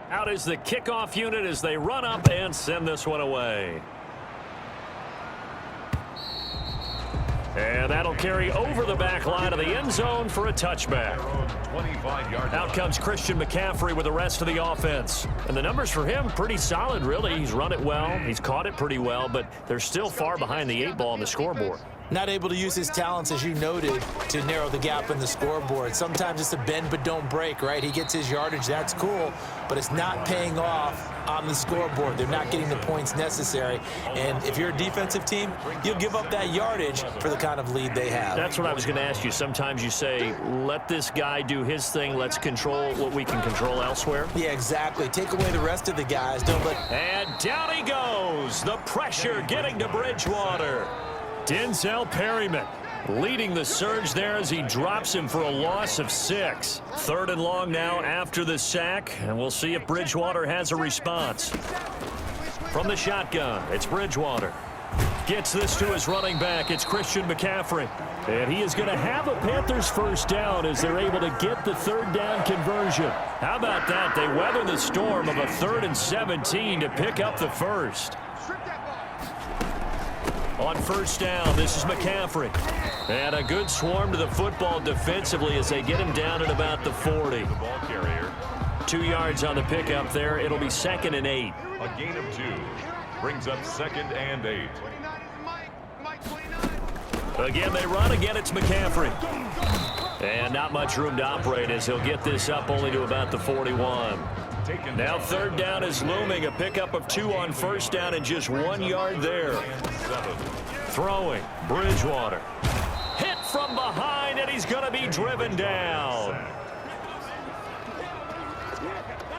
Out is the kickoff unit as they run up and send this one away. And that'll carry over the back line of the end zone for a touchback. Out comes Christian McCaffrey with the rest of the offense. And the numbers for him, pretty solid, really. He's run it well. He's caught it pretty well, but they're still far behind the 8 ball on the scoreboard. Not able to use his talents, as you noted, to narrow the gap in the scoreboard. Sometimes it's a bend but don't break, right? He gets his yardage, that's cool, but it's not paying off on the scoreboard. They're not getting the points necessary. And if you're a defensive team, you'll give up that yardage for the kind of lead they have. That's what I was going to ask you. Sometimes you say, let this guy do his thing. Let's control what we can control elsewhere. Yeah, exactly. Take away the rest of the guys. Don't let... And down he goes. The pressure getting to Bridgewater. Denzel Perryman leading the surge there as he drops him for a loss of 6. 3rd and long now after the sack, and we'll see if Bridgewater has a response. From the shotgun, it's Bridgewater. Gets this to his running back. It's Christian McCaffrey. And he is going to have a Panthers first down as they're able to get the 3rd down conversion. How about that? They weather the storm of a 3rd and 17 to pick up the first. On first down, this is McCaffrey. And a good swarm to the football defensively as they get him down at about the 40. The ball carrier. 2 yards on the pickup there. It'll be 2nd and 8. A gain of 2. Brings up 2nd and 8. Again, they run. Again, it's McCaffrey. And not much room to operate as he'll get this up only to about the 41. Now 3rd down is looming. A pickup of 2 on first down and just 1 yard there. Throwing. Bridgewater. Hit from behind, and he's going to be driven down.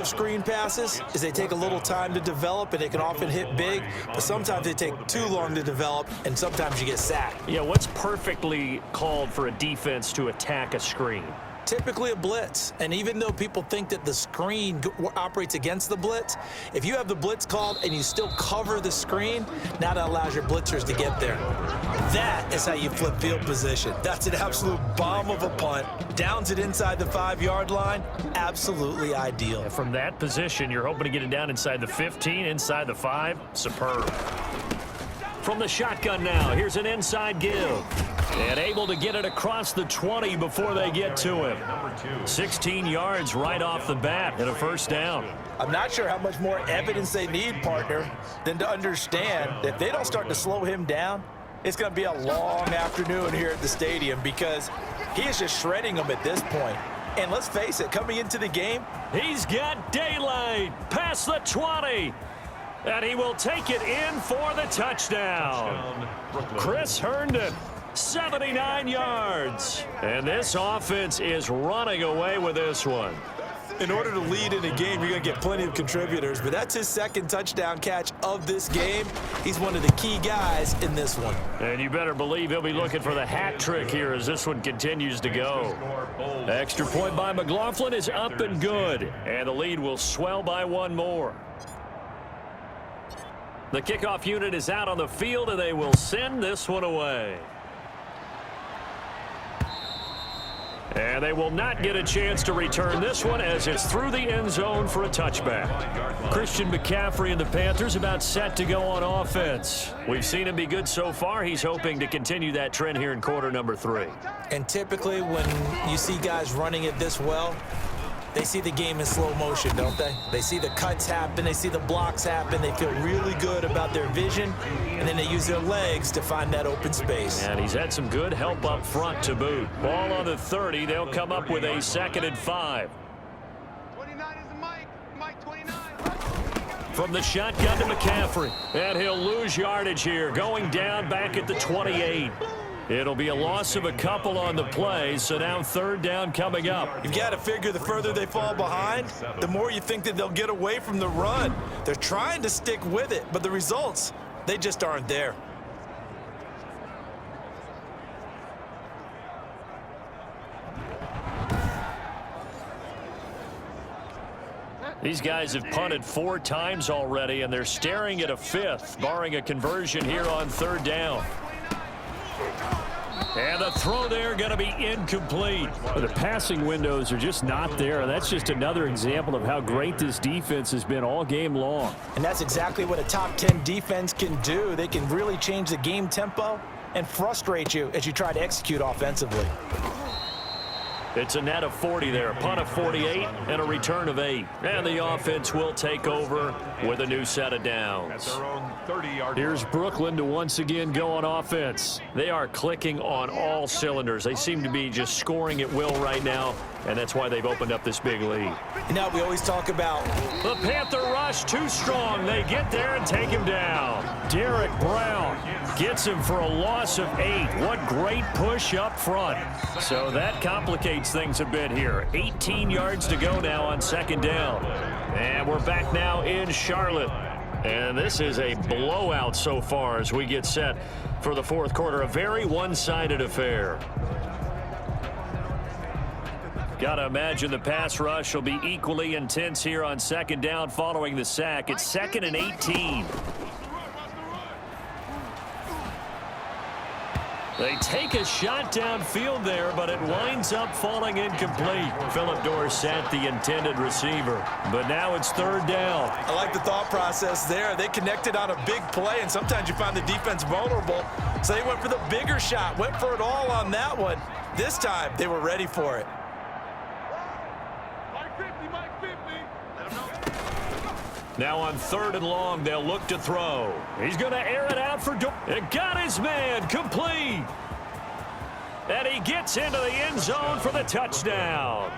Screen passes is they take a little time to develop, and they can often hit big, but sometimes they take too long to develop, and sometimes you get sacked. Yeah, what's perfectly called for a defense to attack a screen? Typically a blitz, and even though people think that the screen operates against the blitz, if you have the blitz called and you still cover the screen, now that allows your blitzers to get there. That is how you flip field position. That's an absolute bomb of a punt. Downs it inside the 5-yard line. Absolutely ideal. And from that position, you're hoping to get it down inside the 15, inside the 5. Superb. From the shotgun now, here's an inside give. And able to get it across the 20 before they get to him. 16 yards right off the bat and a first down. I'm not sure how much more evidence they need, partner, than to understand that if they don't start to slow him down, it's going to be a long afternoon here at the stadium because he is just shredding them at this point. And let's face it, coming into the game, he's got daylight past the 20. And he will take it in for the touchdown. Chris Herndon. 79 yards. And this offense is running away with this one. In order to lead in a game, you're going to get plenty of contributors, but that's his 2nd touchdown catch of this game. He's one of the key guys in this one. And you better believe he'll be looking for the hat trick here as this one continues to go. Extra point by McLaughlin is up and good, and the lead will swell by 1 more. The kickoff unit is out on the field, and they will send this one away. And they will not get a chance to return this one as it's through the end zone for a touchback. Christian McCaffrey and the Panthers about set to go on offense. We've seen him be good so far. He's hoping to continue that trend here in quarter number 3. And typically when you see guys running it this well, they see the game in slow motion, don't they? They see the cuts happen. They see the blocks happen. They feel really good about their vision, and then they use their legs to find that open space. And he's had some good help up front to boot. Ball on the 30. They'll come up with a 2nd and 5. 29 is the Mike 29. From the shotgun to McCaffrey. And he'll lose yardage here, going down back at the 28. It'll be a loss of a couple on the play, so now 3rd down coming up. You've got to figure the further they fall behind, the more you think that they'll get away from the run. They're trying to stick with it, but the results, they just aren't there. These guys have punted 4 times already, and they're staring at a 5th, barring a conversion here on 3rd down. And the throw there going to be incomplete. The passing windows are just not there. That's just another example of how great this defense has been all game long. And that's exactly what a top 10 defense can do. They can really change the game tempo and frustrate you as you try to execute offensively. It's a net of 40 there, a punt of 48, and a return of 8. And the offense will take over with a new set of downs. At their own 30-yard Here's Brooklyn to once again go on offense. They are clicking on all cylinders. They seem to be just scoring at will right now, and that's why they've opened up this big lead. You know, we always talk about The Panther rush too strong. They get there and take him down. Derek Brown gets him for a loss of 8. What great push up front. So that complicates things a bit here. 18 yards to go now on second down. And we're back now in Charlotte. And this is a blowout so far as we get set for the fourth quarter. A very one-sided affair. Got to imagine the pass rush will be equally intense here on second down following the sack. It's 2nd and 18. They take a shot downfield there, but it winds up falling incomplete. Philip Dorsett, the intended receiver. But now it's third down. I like the thought process there. They connected on a big play, and sometimes you find the defense vulnerable. So they went for the bigger shot, went for it all on that one. This time, they were ready for it. Now on 3rd and long, they'll look to throw. He's going to air it out for It got his man complete. And he gets into the end zone for the touchdown.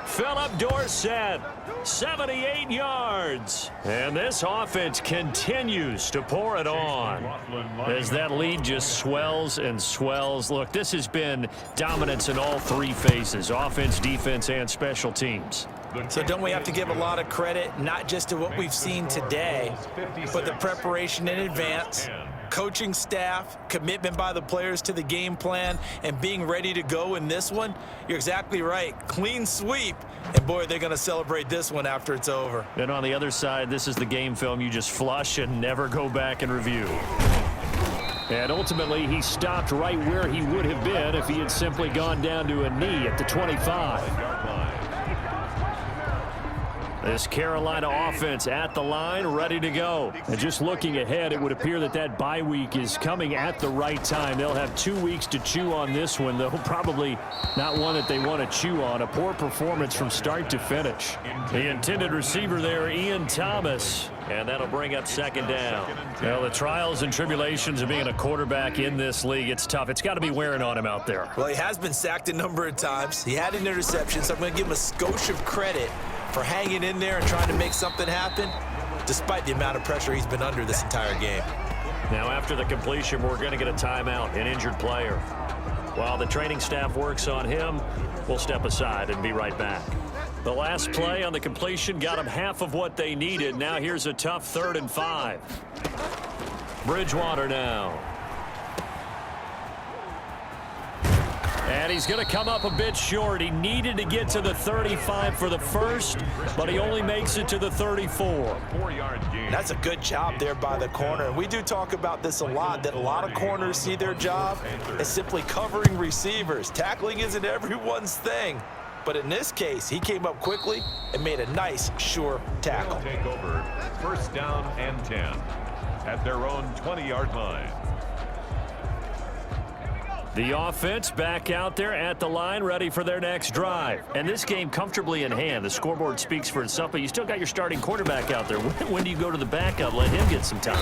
Philip Dorsett, 78 yards. And this offense continues to pour it on as that lead just swells and swells. Look, this has been dominance in all three phases, offense, defense, and special teams. So don't we have to give a lot of credit, not just to what we've seen today, but the preparation in advance, coaching staff, commitment by the players to the game plan, and being ready to go in this one? You're exactly right. Clean sweep. And, boy, they're going to celebrate this one after it's over. And on the other side, this is the game film you just flush and never go back and review. And ultimately, he stopped right where he would have been if he had simply gone down to a knee at the 25. This Carolina offense at the line, ready to go. And just looking ahead, it would appear that that bye week is coming at the right time. They'll have 2 weeks to chew on this one, though probably not one that they want to chew on. A poor performance from start to finish. The intended receiver there, Ian Thomas. And that'll bring up second down. Well, the trials and tribulations of being a quarterback in this league, it's tough. It's got to be wearing on him out there. Well, he has been sacked a number of times. He had an interception, so I'm going to give him a skosh of credit for hanging in there and trying to make something happen, despite the amount of pressure he's been under this entire game. Now, after the completion, we're going to get a timeout, an injured player. While the training staff works on him, we'll step aside and be right back. The last play on the completion got them half of what they needed. Now here's a tough 3rd and 5. Bridgewater now. And he's going to come up a bit short. He needed to get to the 35 for the first, but he only makes it to the 34. 4-yard gain. That's a good job there by the corner. And we do talk about this a lot, that a lot of corners see their job as simply covering receivers. Tackling isn't everyone's thing. But in this case, he came up quickly and made a nice, sure tackle. They'll take over 1st down and 10 at their own 20-yard line. The offense back out there at the line, ready for their next drive. And this game comfortably in hand. The scoreboard speaks for itself, but you still got your starting quarterback out there. When do you go to the backup? Let him get some time.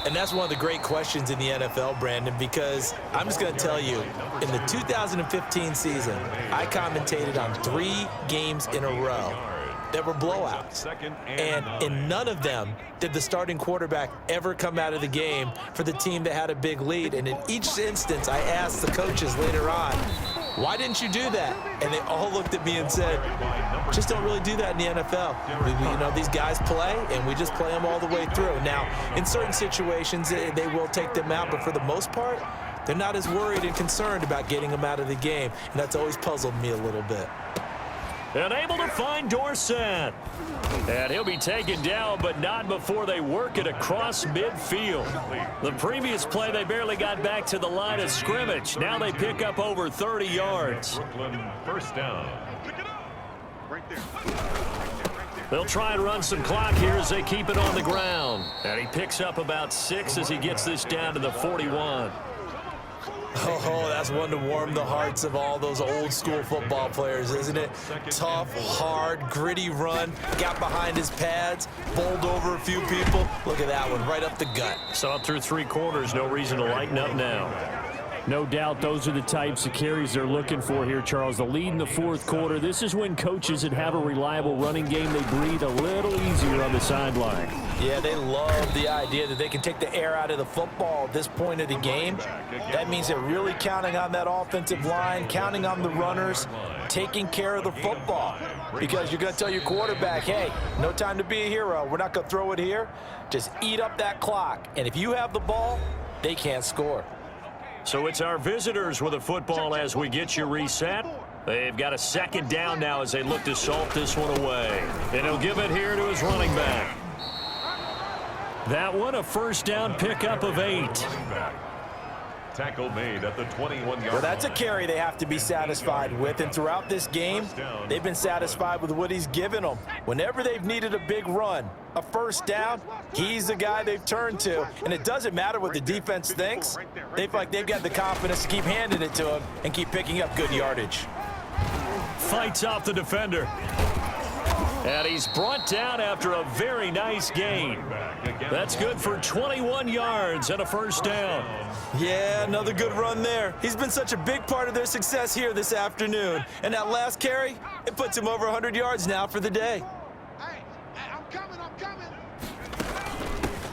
And that's one of the great questions in the NFL, Brandon, because I'm just going to tell you, in the 2015 season, I commentated on 3 games in a row that were blowouts. And in none of them did the starting quarterback ever come out of the game for the team that had a big lead. And in each instance, I asked the coaches later on, why didn't you do that? And they all looked at me and said, just don't really do that in the NFL. You know, these guys play, and we just play them all the way through. Now, in certain situations, they will take them out, but for the most part, they're not as worried and concerned about getting them out of the game. And that's always puzzled me a little bit. And able to find Dorsett. And he'll be taken down, but not before they work it across midfield. The previous play, they barely got back to the line of scrimmage. Now they pick up over 30 yards. Brooklyn first down. Right there. They'll try and run some clock here as they keep it on the ground. And he picks up about 6 as he gets this down to the 41. Oh, that's one to warm the hearts of all those old school football players, isn't it? Tough, hard, gritty run, got behind his pads, bowled over a few people. Look at that one, right up the gut. Saw it through 3 quarters, no reason to lighten up now. No doubt those are the types of carries they're looking for here, Charles. The lead in the fourth quarter. This is when coaches that have a reliable running game, they breathe a little easier on the sideline. Yeah, they love the idea that they can take the air out of the football at this point of the game. That means they're really counting on that offensive line, counting on the runners, taking care of the football. Because you're going to tell your quarterback, hey, no time to be a hero. We're not going to throw it here. Just eat up that clock. And if you have the ball, they can't score. So it's our visitors with a football as we get you reset. They've got a second down now as they look to salt this one away. And he'll give it here to his running back. That one, a first down pickup of 8. Tackle made at the 21-yard line. Well, that's a carry they have to be satisfied with, and throughout this game, they've been satisfied with what he's given them. Whenever they've needed a big run, a first down, he's the guy they've turned to, and it doesn't matter what the defense thinks. They feel like they've got the confidence to keep handing it to him and keep picking up good yardage. Fights off the defender. And he's brought down after a very nice gain. That's good for 21 yards and a first down. Yeah, another good run there. He's been such a big part of their success here this afternoon. And that last carry, it puts him over 100 yards now for the day. Hey, I'm coming.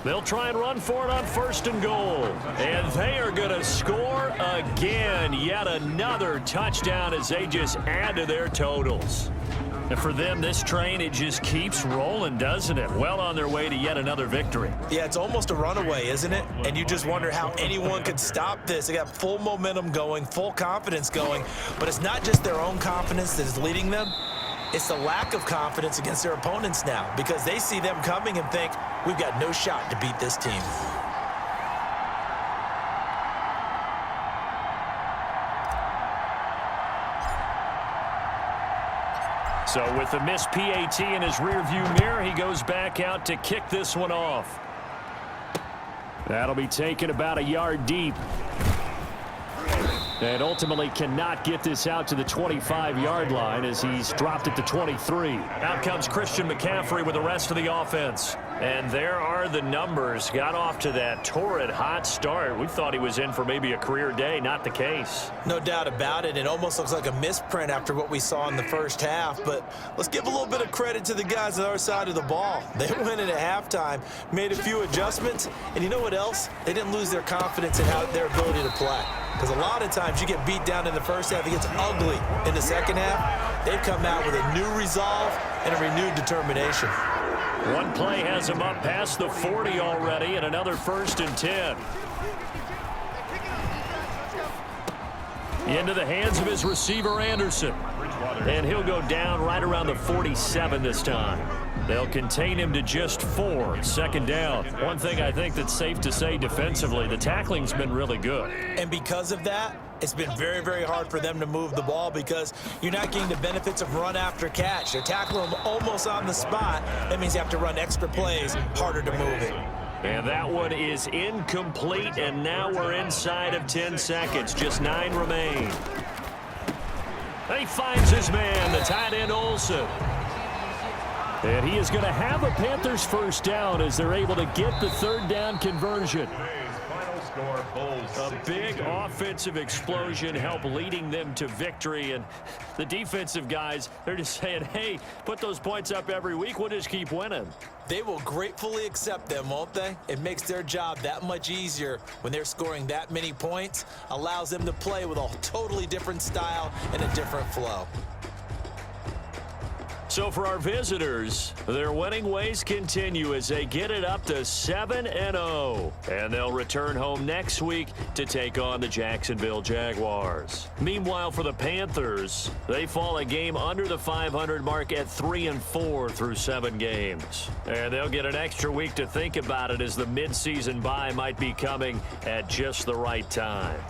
They'll try and run for it on first and goal. And they are going to score again. Yet another touchdown as they just add to their totals. And for them, this train, it just keeps rolling, doesn't it? Well on their way to yet another victory. Yeah, it's almost a runaway, isn't it? And you just wonder how anyone could stop this. They got full momentum going, full confidence going. But it's not just their own confidence that is leading them. It's the lack of confidence against their opponents now because they see them coming and think, we've got no shot to beat this team. So with the missed PAT in his rearview mirror, he goes back out to kick this one off. That'll be taken about a yard deep. And ultimately cannot get this out to the 25-yard line as he's dropped it to 23. Out comes Christian McCaffrey with the rest of the offense. And there are the numbers. Got off to that torrid hot start. We thought he was in for maybe a career day. Not the case. No doubt about it. It almost looks like a misprint after what we saw in the first half. But let's give a little bit of credit to the guys on our side of the ball. They went in at halftime, made a few adjustments. And you know what else? They didn't lose their confidence in their ability to play. Because a lot of times you get beat down in the first half, it gets ugly in the second half. They've come out with a new resolve and a renewed determination. One play has him up past the 40 already, and another first and 10. Into the hands of his receiver, Anderson. And he'll go down right around the 47 this time. They'll contain him to just 4. Second down. One thing I think that's safe to say defensively, the tackling's been really good. And because of that, it's been very, very hard for them to move the ball because you're not getting the benefits of run after catch. They're tackling them almost on the spot. That means you have to run extra plays, harder to move it. And that one is incomplete, and now we're inside of 10 seconds. Just 9 remain. He finds his man, the tight end Olsen. And he is going to have a Panthers first down as they're able to get the third down conversion. A big offensive explosion helped leading them to victory. And the defensive guys, they're just saying, hey, put those points up every week. We'll just keep winning. They will gratefully accept them, won't they? It makes their job that much easier when they're scoring that many points. Allows them to play with a totally different style and a different flow. So for our visitors, their winning ways continue as they get it up to 7-0. And they'll return home next week to take on the Jacksonville Jaguars. Meanwhile, for the Panthers, they fall a game under the 500 mark at 3-4 through 7 games. And they'll get an extra week to think about it as the midseason bye might be coming at just the right time.